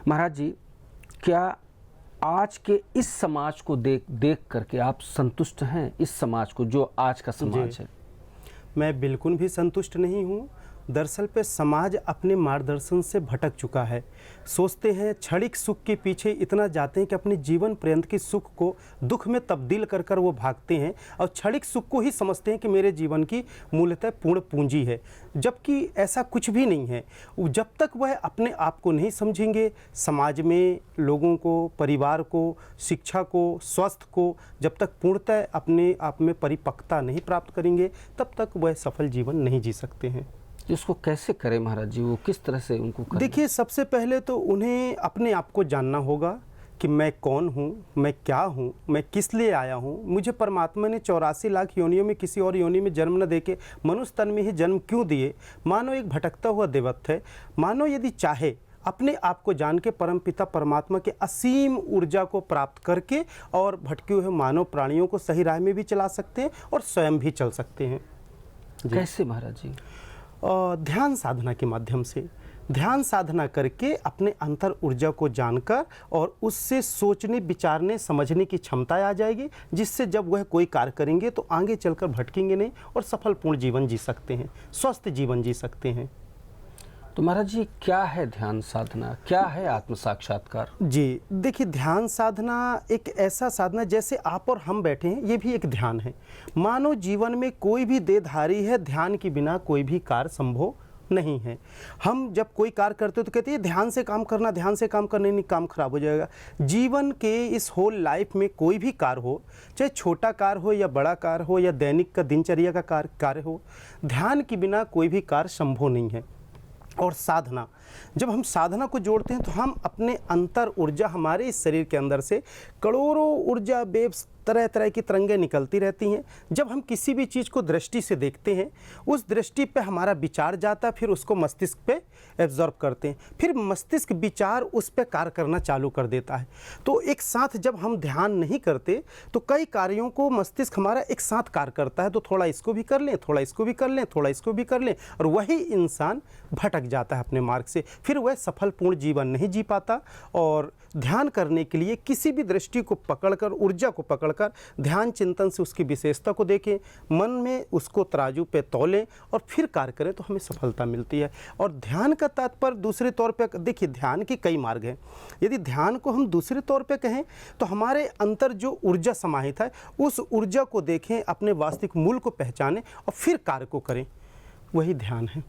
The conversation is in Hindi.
महाराज जी, क्या आज के इस समाज को देख करके आप संतुष्ट हैं? इस समाज को, जो आज का समाज है। मैं बिल्कुल भी संतुष्ट नहीं हूँ। दरअसल पे समाज अपने मार्गदर्शन से भटक चुका है। सोचते हैं, क्षणिक सुख के पीछे इतना जाते हैं कि अपने जीवन पर्यंत के सुख को दुख में तब्दील कर कर वो भागते हैं और क्षणिक सुख को ही समझते हैं कि मेरे जीवन की मूलतः पूर्ण पूंजी है, जबकि ऐसा कुछ भी नहीं है। जब तक वह अपने आप को नहीं समझेंगे, समाज में लोगों को, परिवार को, शिक्षा को, स्वास्थ्य को जब तक पूर्णतः अपने आप में परिपक्वता नहीं प्राप्त करेंगे, तब तक वह सफल जीवन नहीं जी सकते हैं। इसको कैसे करें महाराज जी? वो किस तरह से उनको करें? देखिए, सबसे पहले तो उन्हें अपने आप को जानना होगा कि मैं कौन हूँ, मैं क्या हूँ, मैं किस लिए आया हूँ। मुझे परमात्मा ने 84 लाख योनियों में किसी और योनि में जन्म न देके मनुष्य तन में ही जन्म क्यों दिए? मानो एक भटकता हुआ देवत्व है। मानो यदि चाहे अपने आप को जान के परमपिता परमात्मा के असीम ऊर्जा को प्राप्त करके और भटके हुए मानव प्राणियों को सही राह में भी चला सकते हैं और स्वयं भी चल सकते हैं। कैसे महाराज जी? ध्यान साधना के माध्यम से। ध्यान साधना करके अपने अंतर ऊर्जा को जानकर और उससे सोचने, विचारने, समझने की क्षमता आ जाएगी, जिससे जब वह कोई कार्य करेंगे तो आगे चलकर भटकेंगे नहीं और सफल पूर्ण जीवन जी सकते हैं, स्वस्थ जीवन जी सकते हैं। तो महाराज जी, क्या है ध्यान साधना? क्या है आत्म साक्षात्कार? जी देखिए, ध्यान साधना एक ऐसा साधना, जैसे आप और हम बैठे हैं, ये भी एक ध्यान है। मानव जीवन में कोई भी देहधारी है, ध्यान के बिना कोई भी कार्य संभव नहीं है। हम जब कोई कार्य करते हो तो कहते हैं ध्यान से काम करना, ध्यान से काम करने नहीं, काम खराब हो जाएगा। जीवन के इस होल लाइफ में कोई भी कार्य हो, चाहे छोटा कार्य हो या बड़ा कार्य हो या दैनिक का दिनचर्या का कार्य हो, ध्यान के बिना कोई भी कार्य संभव नहीं है। और साधना, जब हम साधना को जोड़ते हैं तो हम अपने अंतर ऊर्जा, हमारे इस शरीर के अंदर से करोड़ों ऊर्जा वेव्स, तरह तरह की तरंगें निकलती रहती हैं। जब हम किसी भी चीज़ को दृष्टि से देखते हैं, उस दृष्टि पे हमारा विचार जाता है, फिर उसको मस्तिष्क पे एब्जॉर्ब करते हैं, फिर मस्तिष्क विचार उस पे कार्य करना चालू कर देता है। तो एक साथ जब हम ध्यान नहीं करते तो कई कार्यों को मस्तिष्क हमारा एक साथ कार्य करता है, तो थोड़ा इसको भी कर लें, थोड़ा इसको भी कर लें, थोड़ा इसको भी कर लें, और वही इंसान भटक जाता है अपने मार्ग से। फिर वह सफल पूर्ण जीवन नहीं जी पाता। और ध्यान करने के लिए किसी भी दृष्टि को पकड़कर, ऊर्जा को पकड़कर ध्यान चिंतन से उसकी विशेषता को देखें, मन में उसको तराजू पे तौलें और फिर कार्य करें, तो हमें सफलता मिलती है। और ध्यान का तात्पर्य दूसरे तौर पे, देखिए ध्यान के कई मार्ग हैं। यदि ध्यान को हम दूसरे तौर पे कहें तो हमारे अंतर जो ऊर्जा समाहित है, उस ऊर्जा को देखें, अपने वास्तविक मूल को पहचानें और फिर कार्य को करें, वही ध्यान है।